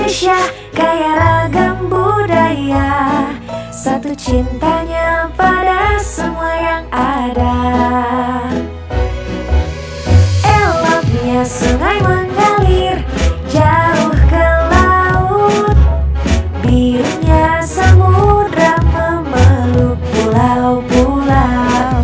Indonesia kaya ragam budaya, satu cintanya pada semua yang ada. Eloknya sungai mengalir jauh ke laut, birunya samudra memeluk pulau-pulau.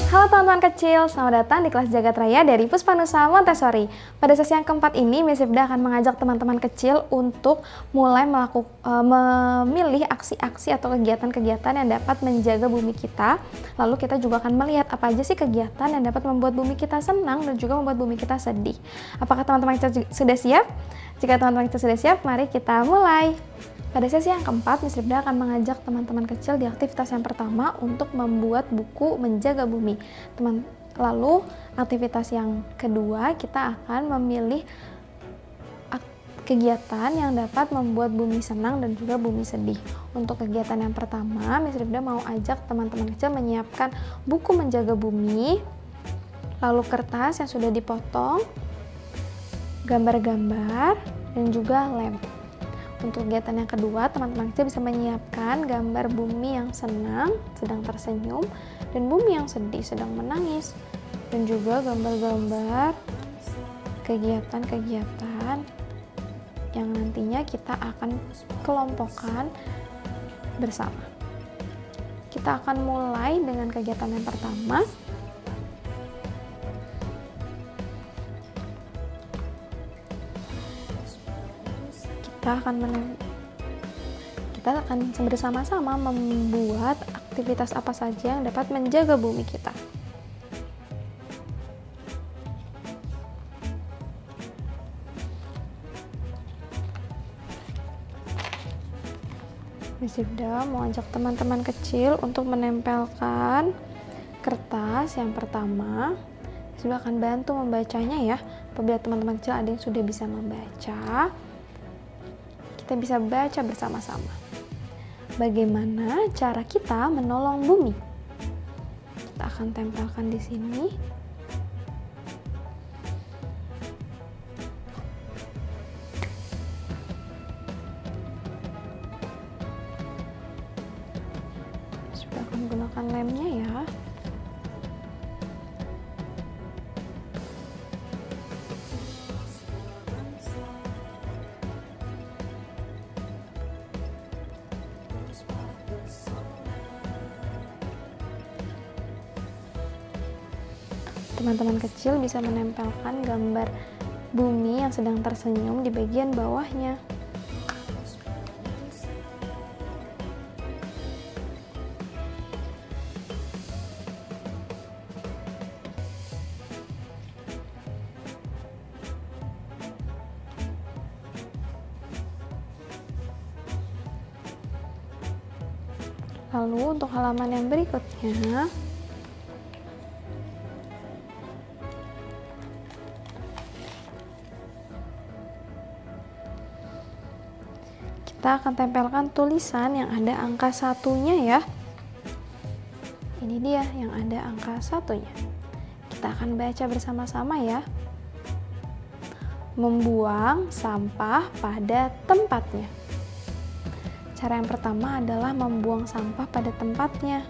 Halo teman-teman kecil, selamat datang di kelas Jagat Raya dari Puspanusa Montessori. Pada sesi yang keempat ini, Miss Ibda akan mengajak teman-teman kecil untuk mulai memilih aksi-aksi atau kegiatan-kegiatan yang dapat menjaga bumi kita. Lalu kita juga akan melihat apa aja sih kegiatan yang dapat membuat bumi kita senang dan juga membuat bumi kita sedih. Apakah teman-teman kecil sudah siap? Jika teman-teman kecil sudah siap, mari kita mulai. Pada sesi yang keempat, Miss Ibda akan mengajak teman-teman kecil di aktivitas yang pertama untuk membuat buku menjaga bumi. Lalu aktivitas yang kedua, kita akan memilih kegiatan yang dapat membuat bumi senang dan juga bumi sedih. Untuk kegiatan yang pertama, Miss Ibda mau ajak teman-teman kecil menyiapkan buku menjaga bumi, lalu kertas yang sudah dipotong, gambar-gambar, dan juga lem. Untuk kegiatan yang kedua, teman-teman kecil bisa menyiapkan gambar bumi yang senang, sedang tersenyum, dan bumi yang sedih, sedang menangis. Dan juga gambar-gambar kegiatan-kegiatan yang nantinya kita akan kelompokkan bersama. Kita akan mulai dengan kegiatan yang pertama. Kita akan bersama-sama membuat aktivitas apa saja yang dapat menjaga bumi kita. Miss Ibda mau ajak teman-teman kecil untuk menempelkan kertas yang pertama. Miss Ibda akan bantu membacanya ya. Apabila teman-teman kecil ada yang sudah bisa membaca, kita bisa baca bersama-sama. Bagaimana cara kita menolong bumi? Kita akan tempelkan di sini. Sudah akan gunakan lemnya ya. Teman-teman kecil bisa menempelkan gambar bumi yang sedang tersenyum di bagian bawahnya. Lalu untuk halaman yang berikutnya, kita akan tempelkan tulisan yang ada angka satunya ya. Ini dia yang ada angka satunya. Kita akan baca bersama-sama ya. Membuang sampah pada tempatnya. Cara yang pertama adalah membuang sampah pada tempatnya.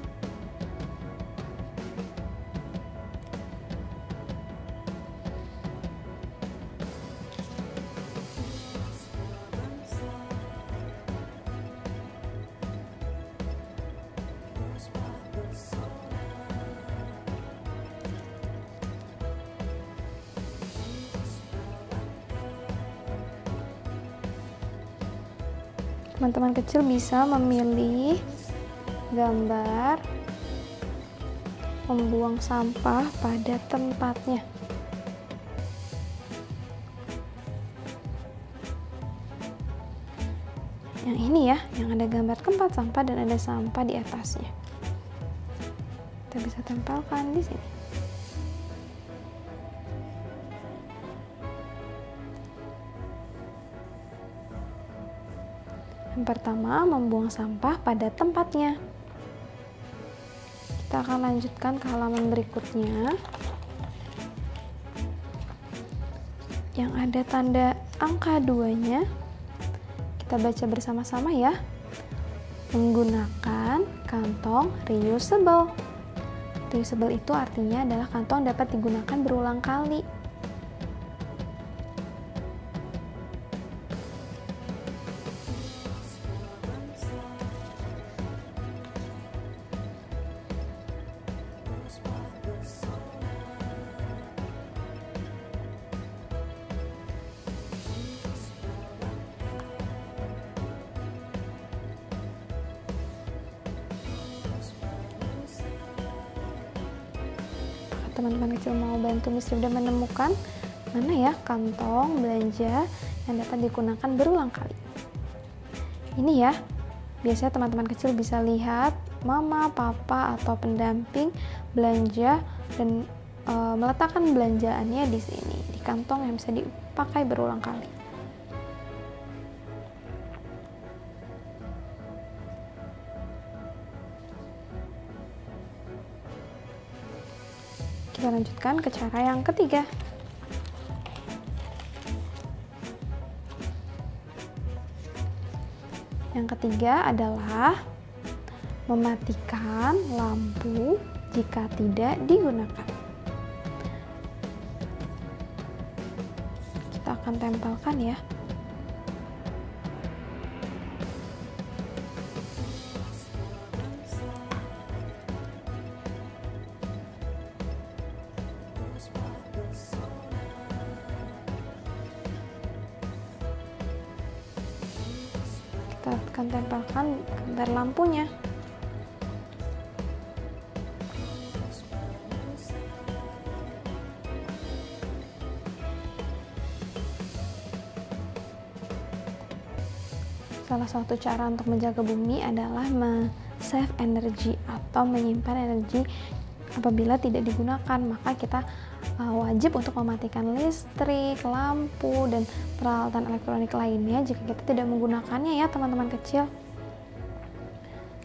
Teman-teman kecil bisa memilih gambar membuang sampah pada tempatnya. Yang ini ya, yang ada gambar tempat sampah dan ada sampah di atasnya. Kita bisa tempelkan di sini. Yang pertama, membuang sampah pada tempatnya. Kita akan lanjutkan ke halaman berikutnya yang ada tanda angka 2-nya. Kita baca bersama-sama ya. Menggunakan kantong reusable. Reusable itu artinya adalah kantong dapat digunakan berulang kali. Teman-teman kecil mau bantu Miss Rifda menemukan mana ya kantong belanja yang dapat digunakan berulang kali. Ini ya, biasanya teman-teman kecil bisa lihat mama, papa, atau pendamping belanja dan meletakkan belanjaannya di sini, di kantong yang bisa dipakai berulang kali. Kita lanjutkan ke cara yang ketiga. Yang ketiga adalah mematikan lampu jika tidak digunakan. Kita akan tempelkan ya. Kita akan tempelkan gambar lampunya. Salah satu cara untuk menjaga bumi adalah save energi atau menyimpan energi apabila tidak digunakan. Maka kita wajib untuk mematikan listrik, lampu, dan peralatan elektronik lainnya jika kita tidak menggunakannya ya teman-teman kecil.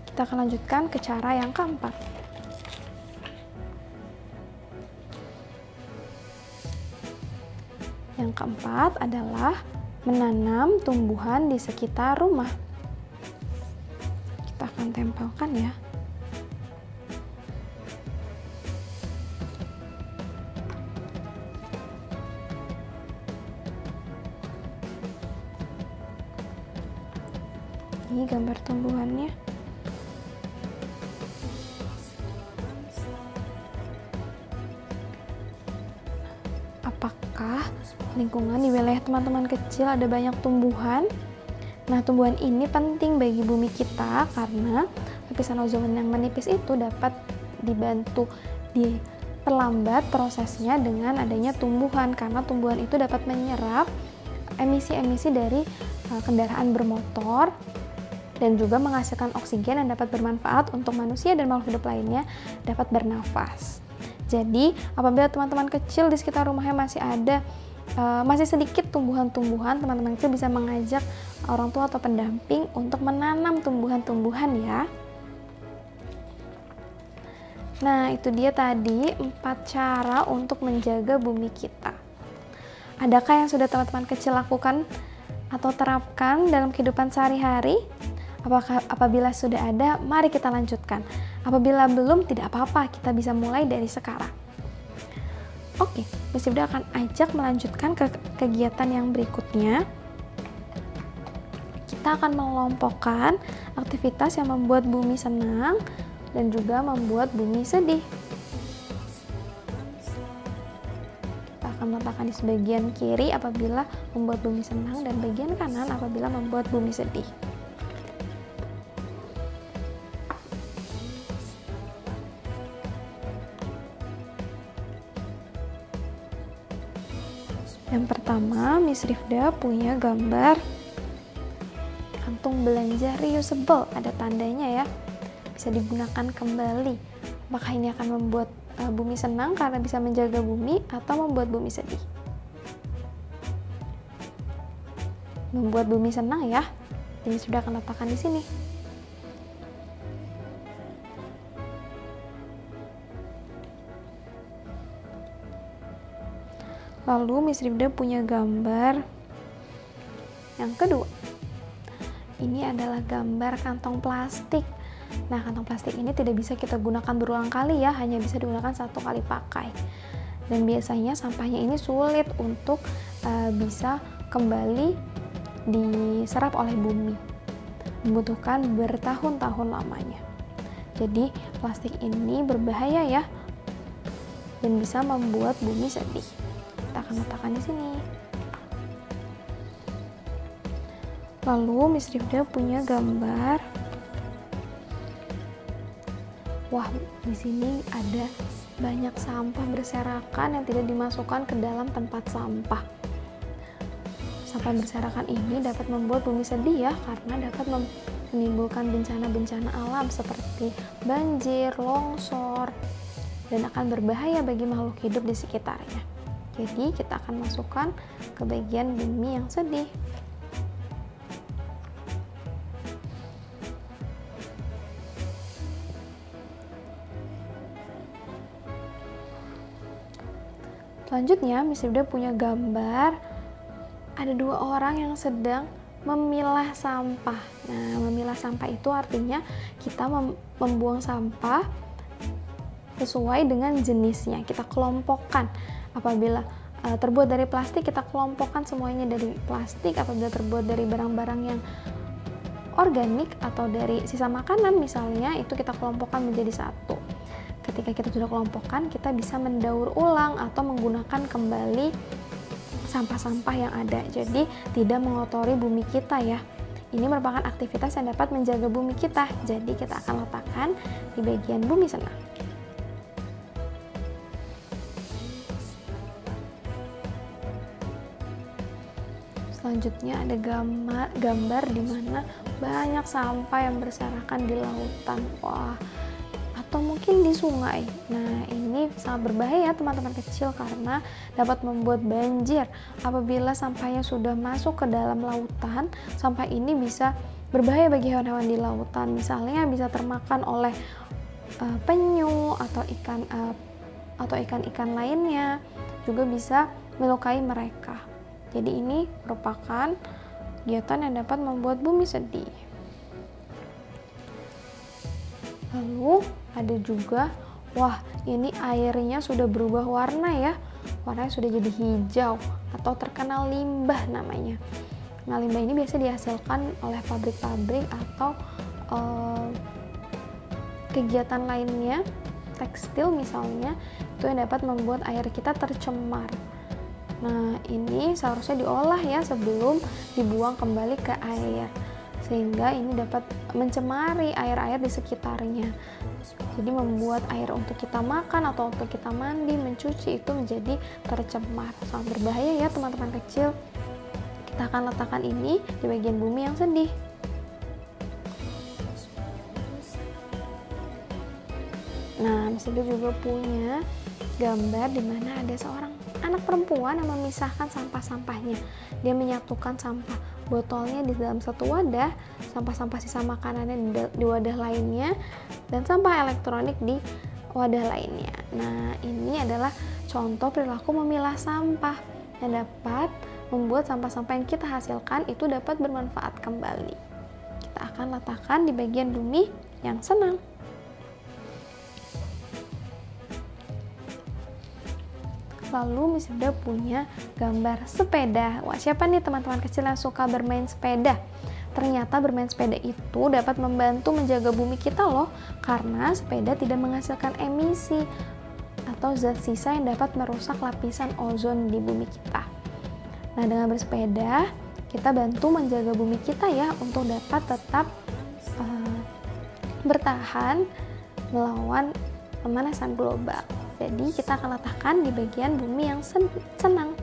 Kita akan lanjutkan ke cara yang keempat. Yang keempat adalah menanam tumbuhan di sekitar rumah. Kita akan tempelkan ya. Ini gambar tumbuhannya. Apakah lingkungan di wilayah teman-teman kecil ada banyak tumbuhan? Nah, tumbuhan ini penting bagi bumi kita karena lapisan ozon yang menipis itu dapat dibantu diperlambat prosesnya dengan adanya tumbuhan, karena tumbuhan itu dapat menyerap emisi-emisi dari kendaraan bermotor dan juga menghasilkan oksigen yang dapat bermanfaat untuk manusia dan makhluk hidup lainnya dapat bernafas. Jadi, apabila teman-teman kecil di sekitar rumahnya masih sedikit tumbuhan-tumbuhan, teman-teman kecil bisa mengajak orang tua atau pendamping untuk menanam tumbuhan-tumbuhan ya. Nah, itu dia tadi 4 cara untuk menjaga bumi kita. Adakah yang sudah teman-teman kecil lakukan atau terapkan dalam kehidupan sehari-hari? Apabila sudah ada, mari kita lanjutkan. Apabila belum, tidak apa-apa, kita bisa mulai dari sekarang. Oke, Miss Rifda akan ajak melanjutkan ke kegiatan yang berikutnya. Kita akan mengelompokkan aktivitas yang membuat bumi senang dan juga membuat bumi sedih. Kita akan meletakkan di bagian kiri apabila membuat bumi senang dan bagian kanan apabila membuat bumi sedih. Yang pertama, Miss Rifda punya gambar kantung belanja reusable, ada tandanya ya, bisa digunakan kembali. Apakah ini akan membuat bumi senang karena bisa menjaga bumi atau membuat bumi sedih? Membuat bumi senang ya. Jadi sudah akan letakkan di sini. Lalu Miss Rifda punya gambar yang kedua. Ini adalah gambar kantong plastik. Nah, kantong plastik ini tidak bisa kita gunakan berulang kali ya, hanya bisa digunakan 1 kali pakai. Dan biasanya sampahnya ini sulit untuk bisa kembali diserap oleh bumi. Membutuhkan bertahun-tahun lamanya. Jadi, plastik ini berbahaya ya, dan bisa membuat bumi sedih. Kita akan letakkan di sini. Lalu Miss Rifda punya gambar. Wah, di sini ada banyak sampah berserakan yang tidak dimasukkan ke dalam tempat sampah. Sampah berserakan ini dapat membuat bumi sedih ya, karena dapat menimbulkan bencana-bencana alam seperti banjir, longsor, dan akan berbahaya bagi makhluk hidup di sekitarnya. Jadi kita akan masukkan ke bagian bumi yang sedih. Selanjutnya, Miss Rifda punya gambar ada 2 orang yang sedang memilah sampah. Nah, memilah sampah itu artinya kita membuang sampah sesuai dengan jenisnya. Kita kelompokkan. Apabila terbuat dari plastik, kita kelompokkan semuanya dari plastik. Apabila terbuat dari barang-barang yang organik atau dari sisa makanan misalnya, itu kita kelompokkan menjadi satu. Ketika kita sudah kelompokkan, kita bisa mendaur ulang atau menggunakan kembali sampah-sampah yang ada. Jadi tidak mengotori bumi kita ya. Ini merupakan aktivitas yang dapat menjaga bumi kita. Jadi kita akan letakkan di bagian bumi senang. Selanjutnya ada gambar di mana banyak sampah yang berserakan di lautan. Wah, atau mungkin di sungai. Nah, ini sangat berbahaya teman-teman kecil karena dapat membuat banjir. Apabila sampahnya sudah masuk ke dalam lautan, sampah ini bisa berbahaya bagi hewan-hewan di lautan. Misalnya bisa termakan oleh penyu atau ikan-ikan lainnya, juga bisa melukai mereka. Jadi ini merupakan kegiatan yang dapat membuat bumi sedih. Lalu ada juga, wah ini airnya sudah berubah warna ya. Warnanya sudah jadi hijau atau terkenal limbah namanya. Nah, limbah ini biasa dihasilkan oleh pabrik-pabrik atau kegiatan lainnya, tekstil misalnya, itu yang dapat membuat air kita tercemar. Nah, ini seharusnya diolah ya sebelum dibuang kembali ke air, sehingga ini dapat mencemari air-air di sekitarnya. Jadi membuat air untuk kita makan atau untuk kita mandi, mencuci itu menjadi tercemar. Sangat berbahaya ya teman-teman kecil. Kita akan letakkan ini di bagian bumi yang sedih. Nah, Miss Rifda juga punya gambar di mana ada seorang anak perempuan yang memisahkan sampah-sampahnya. Dia menyatukan sampah botolnya di dalam satu wadah, sampah-sampah sisa makanannya di wadah lainnya, dan sampah elektronik di wadah lainnya. Nah, ini adalah contoh perilaku memilah sampah yang dapat membuat sampah-sampah yang kita hasilkan itu dapat bermanfaat kembali. Kita akan letakkan di bagian bumi yang senang. Lalu Miss Rifda punya gambar sepeda. Wah, siapa nih teman-teman kecil yang suka bermain sepeda? Ternyata bermain sepeda itu dapat membantu menjaga bumi kita loh, karena sepeda tidak menghasilkan emisi atau zat sisa yang dapat merusak lapisan ozon di bumi kita. Nah, dengan bersepeda, kita bantu menjaga bumi kita ya untuk dapat tetap bertahan melawan pemanasan global. Jadi kita akan letakkan di bagian bumi yang senang.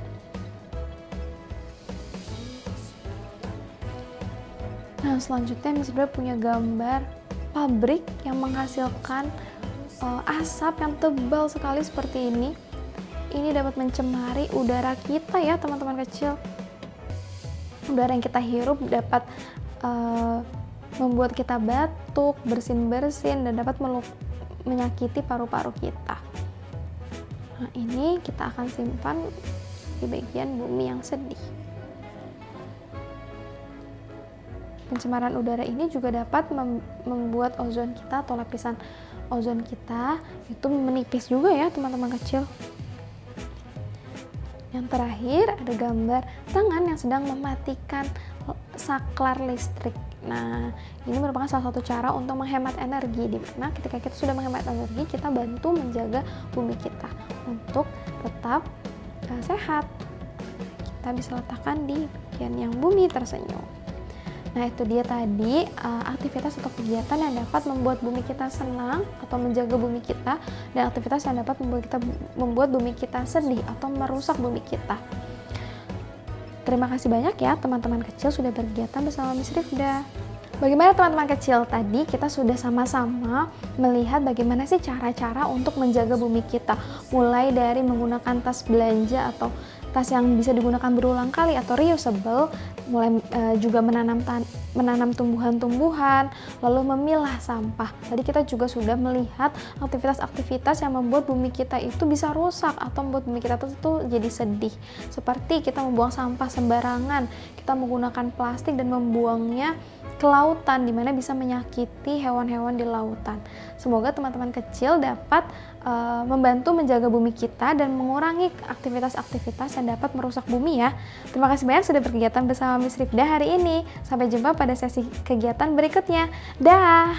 Nah, selanjutnya Miss Rifda punya gambar pabrik yang menghasilkan asap yang tebal sekali seperti ini. Ini dapat mencemari udara kita ya teman-teman kecil. Udara yang kita hirup dapat membuat kita batuk, bersin-bersin, dan dapat menyakiti paru-paru kita. Nah, ini kita akan simpan di bagian bumi yang sedih. Pencemaran udara ini juga dapat membuat ozon kita atau lapisan ozon kita itu menipis juga ya teman-teman kecil. Yang terakhir ada gambar tangan yang sedang mematikan saklar listrik. Nah, ini merupakan salah satu cara untuk menghemat energi, di mana ketika kita sudah menghemat energi, kita bantu menjaga bumi kita untuk tetap sehat. Kita bisa letakkan di bagian yang bumi tersenyum. Nah, itu dia tadi aktivitas atau kegiatan yang dapat membuat bumi kita senang atau menjaga bumi kita, dan aktivitas yang dapat membuat bumi kita sedih atau merusak bumi kita. Terima kasih banyak ya teman-teman kecil sudah berkegiatan bersama Miss Rifda. Bagaimana teman-teman kecil? Tadi kita sudah sama-sama melihat bagaimana sih cara-cara untuk menjaga bumi kita. Mulai dari menggunakan tas belanja atau tas yang bisa digunakan berulang kali atau reusable, mulai juga menanam tumbuhan-tumbuhan, lalu memilah sampah. Tadi kita juga sudah melihat aktivitas-aktivitas yang membuat bumi kita itu bisa rusak atau membuat bumi kita itu jadi sedih. Seperti kita membuang sampah sembarangan, kita menggunakan plastik dan membuangnya ke lautan, di mana bisa menyakiti hewan-hewan di lautan. Semoga teman-teman kecil dapat membantu menjaga bumi kita dan mengurangi aktivitas-aktivitas yang dapat merusak bumi ya. Terima kasih banyak sudah berkegiatan bersama Miss Rifda hari ini. Sampai jumpa pada sesi kegiatan berikutnya. Dah.